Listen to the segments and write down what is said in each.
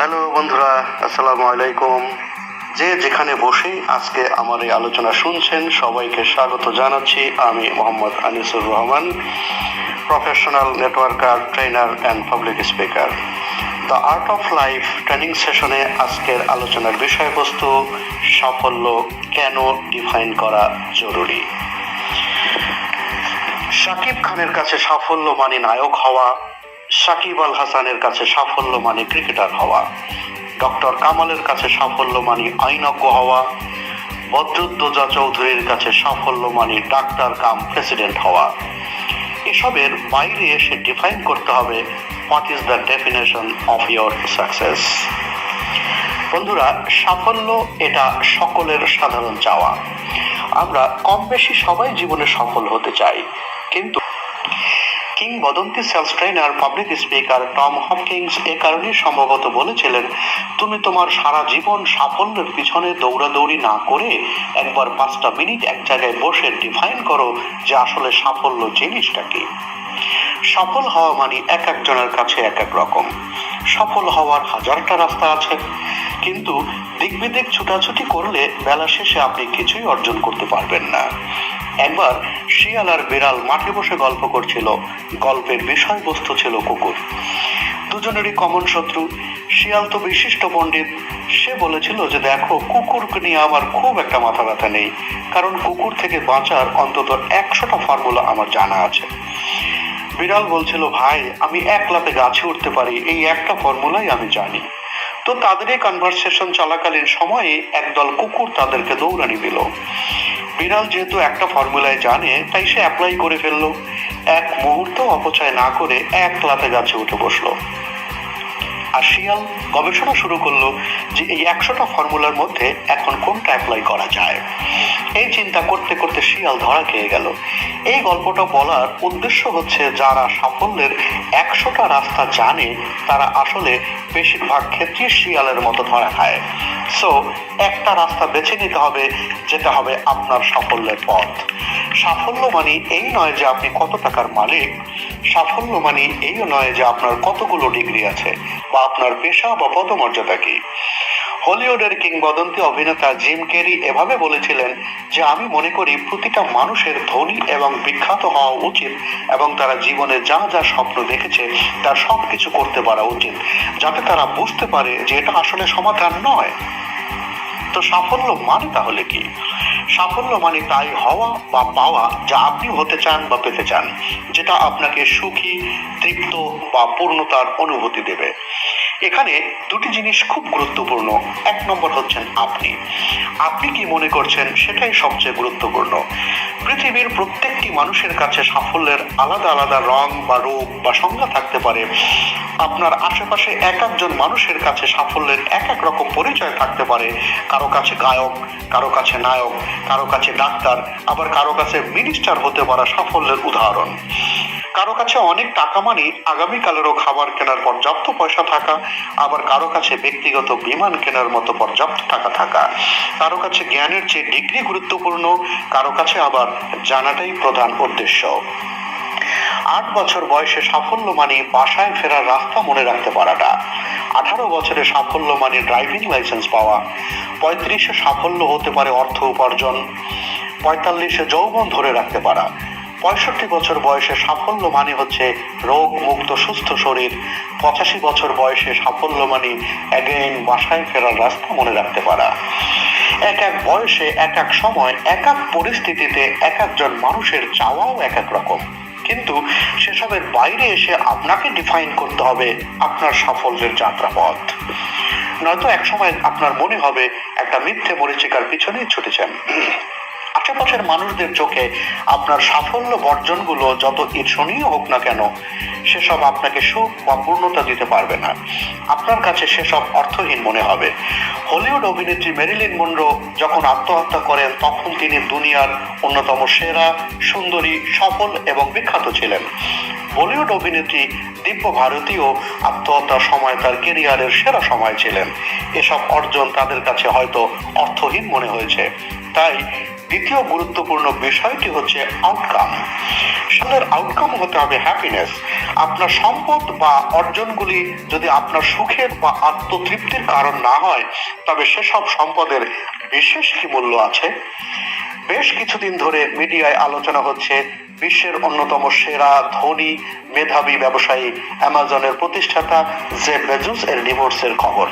Hello বন্ধুরা, আসসালামু আলাইকুম। যে যেখানে বসে আজকে আমার এই আলোচনা শুনছেন সবাইকে স্বাগত জানাচ্ছি। আমি Mohammad Anisur Rahman, professional networker, trainer and public speaker. The art of life training সেশনে আজকের আলোচনার বিষয়বস্তু সাফল্য কেন ডিফাইন করা জরুরি। শাকিব খানের কাছে সাফল্য মানে নায়ক হওয়া, সাকিব আল হাসানের কাছে সাফল্য মানে ক্রিকেটার হওয়া, ডক্টর কামালের কাছে সাফল্য মানে আইনজ্ঞ হওয়া, বদরুদ্দোজা চৌধুরীর কাছে সাফল্য মানে ডাক্তার কাম প্রেসিডেন্ট হওয়া। এসবের বাইরে এসে ডিফাইন করতে হবে what is the definition of your success. বন্ধুরা, সাফল্য এটা সকলের সাধারণ চাওয়া। আমরা কম বেশি সবাই জীবনে সফল হতে চাই, কিন্তু কিংবদন্তি sales trainer, public speaker Tom Hopkins এ কারণে সম্ভবত বলেছিলেন, তুমি তোমার সারা জীবন সাফল্যের পিছনে দৌড়াদৌড়ি না করে একবার 5টা মিনিট এক জায়গায় বসে ডিফাইন করো যে আসলে সাফল্য জিনিসটা কি। সফল হওয়া মানে এক একজনের কাছে এক এক রকম। সফল হওয়ার হাজারটা রাস্তা আছে, কিন্তু দিক বিদিক ছুটাছুটি করলে বেলা শেষে আপনি কিছুই অর্জন করতে পারবেন না। একবার শিয়াল আর বিড়াল মাঠে বসে গল্প করছিল। গল্পের বিষয়বস্তু ছিল কুকুর। দুজনেরই কমন শত্রু। শিয়াল তো বিশিষ্ট পণ্ডিত, সে বলেছিল যে দেখো, কুকুরকে নিয়ে আমার খুব একটা মাথা ব্যথা নেই, কারণ কুকুর থেকে বাঁচার অন্তত 100টা ফর্মুলা আমার জানা আছে। বিড়াল বলছিল, ভাই আমি এক লাফে গাছে উঠতে পারি, এই একটা ফর্মুলাই আমি জানি। তো তাদের এই কনভারসেশন চলাকালীন সময়ে একদল কুকুর তাদেরকে দৌড়ানি দিল। বিড়াল যেহেতু একটা ফর্মুলায় জানে, তাই সে অ্যাপ্লাই করে ফেললো। এক মুহূর্ত অপচয় না করে এক লাফে গাছে উঠে বসলো। আর শিয়াল গবেষণা শুরু করলো যে এই 100টা ফর্মুলার মধ্যে এখন কোনটা অ্যাপ্লাই করা যায়। এই চিন্তা করতে করতে শিয়াল ধরা খেয়ে গেল। এই গল্পটা বলার উদ্দেশ্য হচ্ছে, যারা সাফল্যের 100টা রাস্তা জানে তারা আসলে বেশিরভাগ ক্ষেত্রে শিয়ালের মতো ধরা খায়। সো একটা রাস্তা বেছে নিতে হবে, যেটা হবে আপনার সাফল্যের পথ। সাফল্য মানে এই নয় যে আপনি কত টাকার মালিক। সাফল্য মানে এইও নয় যে আপনার কতগুলো ডিগ্রি আছে বা আপনার পেশা বা পদমর্যাদা কি। হলিউডের কিংবদন্তি অভিনেতা জিম ক্যারি এভাবে বলেছিলেন যে আমি মনে করি প্রতিটা মানুষের ধনী এবং বিখ্যাত হওয়া উচিত, এবং তারা জীবনে যা যা স্বপ্ন দেখেছে তার সবকিছু করতে পারা উচিত, যাতে তারা বুঝতে পারে যে এটা আসলে সমাধান নয়। তো সাফল্য মানে তাহলে কি? সাফল্য মানে তাই হওয়া বা পাওয়া যা আপনি হতে চান বা পেতে চান, যেটা আপনাকে সুখী, তৃপ্ত বা পূর্ণতার অনুভূতি দেবে। এখানে দুটি জিনিস খুব গুরুত্বপূর্ণ। এক নম্বর হচ্ছেন আপনি কি মনে করছেন সেটাই সবচেয়ে গুরুত্বপূর্ণ। পৃথিবীর প্রত্যেকটি মানুষের কাছে সাফল্যের আলাদা আলাদা রং বা রূপ বা সংজ্ঞা থাকতে পারে। আপনার আশেপাশে এক একজন মানুষের কাছে সাফল্যের এক এক রকম পরিচয় থাকতে পারে। কারো কাছে গায়ক, কারো কাছে নায়ক, কারো কাছে ডাক্তার, আবার কারো কাছে মিনিস্টার হতে পারা সাফল্যের উদাহরণ। কারো কাছে অনেক টাকা মানে আগামীকালেরও খাবার কেনার পর্যাপ্ত পয়সা থাকা, আবার কারো কাছে ব্যক্তিগত বিমান কেনার মতো পর্যাপ্ত টাকা থাকা। কারো কাছে জ্ঞানের চেয়ে ডিগ্রি গুরুত্বপূর্ণ, কারো কাছে আবার জানাটাই প্রধান উদ্দেশ্য। 8 বছর বয়সে সাফল্য মানে বাসায় ফেরার রাস্তা মনে রাখতে পারাটা। 18 বছরে সাফল্য মানে ড্রাইভিং লাইসেন্স পাওয়া। 35-এ সাফল্য হতে পারে অর্থ উপার্জন। 45-এ যৌবন ধরে রাখতে পারা। 65 বছর বয়সে সাফল্য মানে হচ্ছে রোগ মুক্ত সুস্থ শরীর। 85 বছর বয়সে সাফল্য মানে অ্যাগেইন বাসায় ফেরার রাস্তা মনে রাখতে পারা। এক এক বয়সে এক এক সময় এক এক পরিস্থিতিতে এক একজন মানুষের চাওয়াও এক এক রকম, কিন্তু সেসবের বাইরে এসে আপনাকে ডিফাইন করতে হবে আপনার সাফল্যের যাত্রাপথ। নয়তো এক সময় আপনার মনে হবে একটা মিথ্যে মরীচিকার পিছনেই ছুটেছেন। আশেপাশের মানুষদের চোখে আপনার সাফল্য বর্জনগুলো যত ঈর্ষণীয় হোক না কেন, সেসব আপনাকে সুখ বা পূর্ণতা দিতে পারবে না। আপনার কাছে সেসব অর্থহীন মনে হবে। হলিউড অভিনেত্রী মেরিলিন মনরো যখন আত্মহত্যা করেন, তখন তিনি দুনিয়ার অন্যতম সেরা, সুন্দরী, সফল এবং বিখ্যাত ছিলেন। বলিউড অভিনেত্রী দিব্য ভারতীও আত্মহত্যার সময় তার কেরিয়ারের সেরা সময় ছিলেন। এসব অর্জন তাদের কাছে হয়তো অর্থহীন মনে হয়েছে, তাই দ্বিতীয় গুরুত্বপূর্ণ বিষয়টি হচ্ছে আউটকাম। সাফল্যের আউটকাম হতে হবে হ্যাপিনেস। আপনার সম্পদ বা অর্জনগুলি যদি আপনার সুখের বা আত্মতৃপ্তির কারণ না হয়, তবে সেসব সম্পদের বিশেষ কি মূল্য আছে? বেশ কিছুদিন ধরে মিডিয়ায় আলোচনা হচ্ছে বিশ্বের অন্যতম সেরা ধনী মেধাবী ব্যবসায়ী অ্যামাজনের প্রতিষ্ঠাতা জেফ বেজোস এর ডিভোর্সের খবর।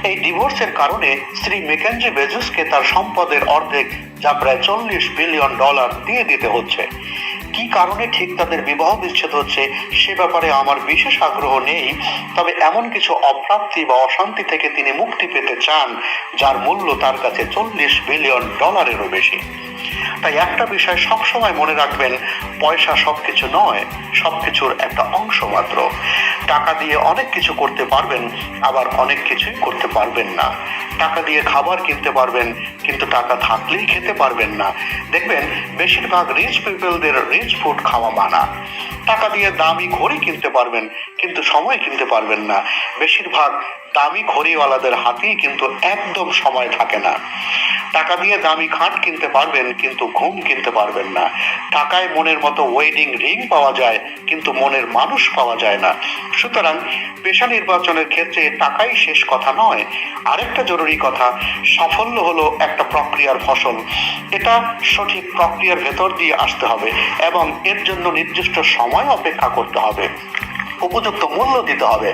এই ডিভোর্সের কারণে শ্রী মেকেঞ্জি বেজোসকে তার সম্পদের অর্ধেক, যা প্রায় $40 বিলিয়ন দিয়ে দিতে হচ্ছে। কি কারণে ঠিক তাদের বিবাহ বিচ্ছেদ হচ্ছে সে ব্যাপারে আমার বিশেষ আগ্রহ নেই, তবে এমন কিছু অপ্রাপ্তি বা অশান্তি থেকে তিনি মুক্তি পেতে চান যার মূল্য তার কাছে $40 বিলিয়নেরও বেশি। তাই একটা বিষয় সবসময় মনে রাখবেন, পয়সা সবকিছু নয়, সবকিছুর একটা অংশ মাত্র। টাকা দিয়ে অনেক কিছু করতে পারবেন, আবার অনেক কিছুই করতে পারবেন না। টাকা দিয়ে খাবার কিনতে পারবেন, কিন্তু টাকা থাকলেই খেতে পারবেন না। দেখবেন বেশিরভাগ রিচ পিপলদের রিচ ফুড খাওয়া মানা। টাকা দিয়ে দামি ঘড়ি কিনতে পারবেন, কিন্তু সময় কিনতে পারবেন না। বেশিরভাগ দামি ঘড়িওয়ালাদের হাতেই কিন্তু একদম সময় থাকে না। টাকা দিয়ে দামি খাট কিনতে পারবেন, কিন্তু ঘুম কিনতে পারবেন না। টাকায় মনের মতো ওয়েডিং রিং পাওয়া যায়, কিন্তু মনের মানুষ পাওয়া যায় না। সুতরাং পেশা নির্বাচনের ক্ষেত্রে টাকাই শেষ কথা নয়। আরেকটা জরুরি কথা, সাফল্য হলো একটা প্রক্রিয়ার ফসল। এটা সঠিক প্রক্রিয়ার ভেতর দিয়ে আসতে হবে এবং এর জন্য নির্দিষ্ট সময় অপেক্ষা করতে হবে, উপযুক্ত মূল্য দিতে হবে।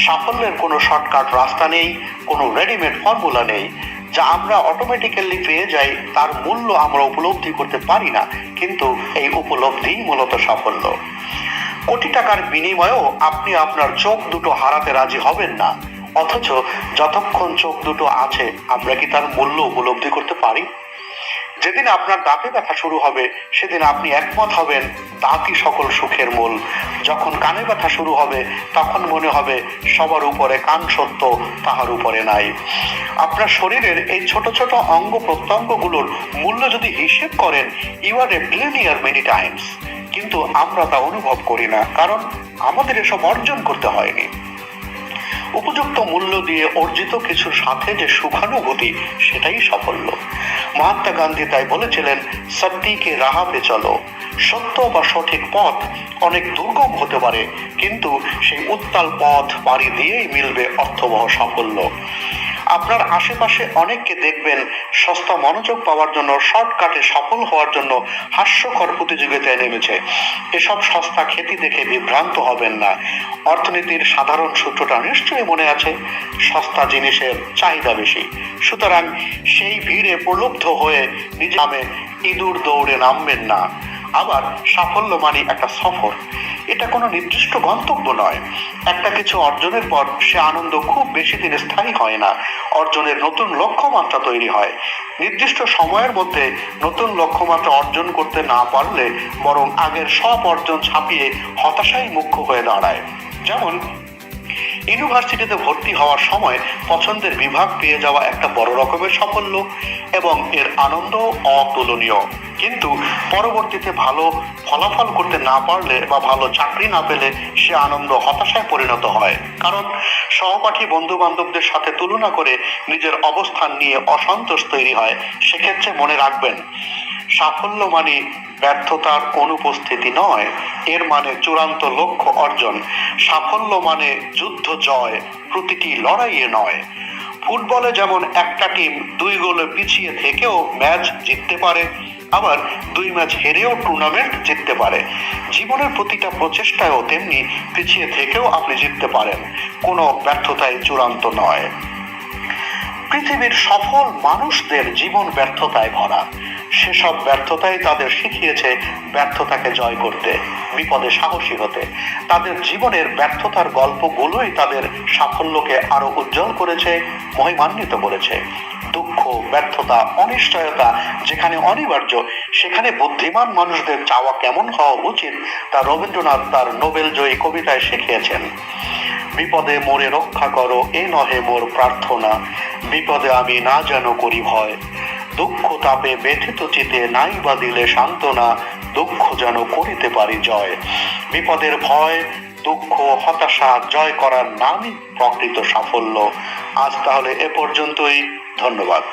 সাফল্যের কোনো শর্টকাট রাস্তা নেই, কোনো রেডিমেড ফর্মুলা নেই। যা আমরা অটোমেটিক্যালি পেয়ে যাই তার মূল্য আমরা উপলব্ধি করতে পারি না, কিন্তু এই উপলব্ধিই মূলত সাফল্য। কোটি টাকার বিনিময়েও আপনি আপনার চোখ দুটো হারাতে রাজি হবেন না, অথচ যতক্ষণ চোখ দুটো আছে আমরা কি তার মূল্য উপলব্ধি করতে পারি? যেদিন আপনার দাঁতে ব্যথা শুরু হবে সেদিন আপনি একমত হবেন দাঁতই সকল সুখের মূল। যখন কানে ব্যথা শুরু হবে তখন মনে হবে সবার উপরে কান সত্য, তাহার উপরে নাই। আপনার শরীরের এই ছোট ছোট অঙ্গ প্রত্যঙ্গগুলোর মূল্য যদি হিসেব করেন, you are a billionaire many times. কিন্তু আমরা তা অনুভব করি না, কারণ আমাদের এসব অর্জন করতে হয়নি। উপযুক্ত মূল্য দিয়ে অর্জিত কিছুর সাথে যে সুখানুভূতি, সেটাই সাফল্য। মহাত্মা গান্ধী তাই বলেছিলেন, সত্যিকে রাহা পে চলো। সত্য বা সঠিক পথ অনেক দুর্গম হতে পারে, কিন্তু সেই উত্তাল পথ পাড়ি দিয়েই মিলবে অর্থবহ সাফল্য। আপনার আশেপাশে অনেককে দেখবেন সস্তা মনোযোগ পাওয়ার জন্য, শর্টকাটে সফল হওয়ার জন্য হাস্যকর প্রতিযোগিতায় নেমেছে। এসব সস্তা খ্যাতি দেখে বিভ্রান্ত হবেন না। অর্থনীতির সাধারণ সূত্রটা নিশ্চয়ই মনে আছে, সস্তা জিনিসের চাহিদা বেশি। সুতরাং সেই ভিড়ে প্রলুব্ধ হয়ে নিজে নামে ইঁদুর দৌড়ে নামবেন না। আবার সাফল্য মানে একটা সফর, এটা কোনো নির্দিষ্ট গন্তব্য নয়। একটা কিছু অর্জনের পর সে আনন্দ খুব বেশি দিন স্থায়ী হয় না। অর্জনের নতুন লক্ষ্যমাত্রা তৈরি হয়। নির্দিষ্ট সময়ের মধ্যে নতুন লক্ষ্যমাত্রা অর্জন করতে না পারলে বরং আগের সব অর্জন ছাপিয়ে হতাশাই মুখ্য হয়ে দাঁড়ায়। যেমন ইউনিভার্সিটিতে ভর্তি হওয়ার সময় পছন্দের বিভাগ পেয়ে যাওয়া একটা বড় রকমের সাফল্য এবং এর আনন্দ অতুলনীয়। কিন্তু পরবর্তীতে ভালো ফলাফল করতে না পারলে বা ভালো চাকরি না পেলে সে আনন্দ হতাশায় পরিণত হয়, কারণ সহপাঠী বন্ধু বান্ধবদের সাথে তুলনা করে নিজের অবস্থান নিয়ে অসন্তোষ তৈরি হয়। সেক্ষেত্রে মনে রাখবেন, সাফল্য মানে ব্যর্থতার অনুপস্থিতি নয়, এর মানে চূড়ান্ত লক্ষ্য অর্জন। সাফল্য মানে যুদ্ধ জয়, প্রতিটি লড়াইয়ে নয়। ফুটবলে যেমন একটা টিম 2 গোলে পিছিয়ে থেকেও ম্যাচ জিততে পারে, আবার 2 ম্যাচ হেরেও টুর্নামেন্ট জিততে পারে। জীবনের প্রতিটা প্রচেষ্টায়ও তেমনি পিছিয়ে থেকেও আপনি জিততে পারেন। কোনো ব্যর্থতাই চূড়ান্ত নয়। পৃথিবীর সফল মানুষদের জীবন ব্যর্থতায় ভরা। সেসব ব্যর্থতাই তাদের শিখিয়েছে ব্যর্থতাকে জয় করতে, বিপদে সাহসী হতে। তাদের জীবনের ব্যর্থতার গল্পগুলোই তাদের সাফল্যকে আরো উজ্জ্বল করেছে, মহিমান্বিত করেছে। দুঃখ, ব্যর্থতা, অনিশ্চয়তা যেখানে অনিবার্য, সেখানে বুদ্ধিমান মানুষদের চাওয়া কেমন হওয়া উচিত তা রবীন্দ্রনাথ তার নোবেল জয়ী কবিতায় শিখিয়েছেন। বিপদে মোরে রক্ষা করো, এ নহে মোর প্রার্থনা। বিপদে আমি না যেন করি ভয়। দুঃখ তাপে ব্যথিত চিতে নাই বা দিলে সান্ত্বনা। দুঃখ যেন করিতে পারি জয়। বিপদের ভয়, দুঃখ, হতাশা জয় করার নামই প্রকৃত সাফল্য। আজ তাহলে এ পর্যন্তই। ধন্যবাদ।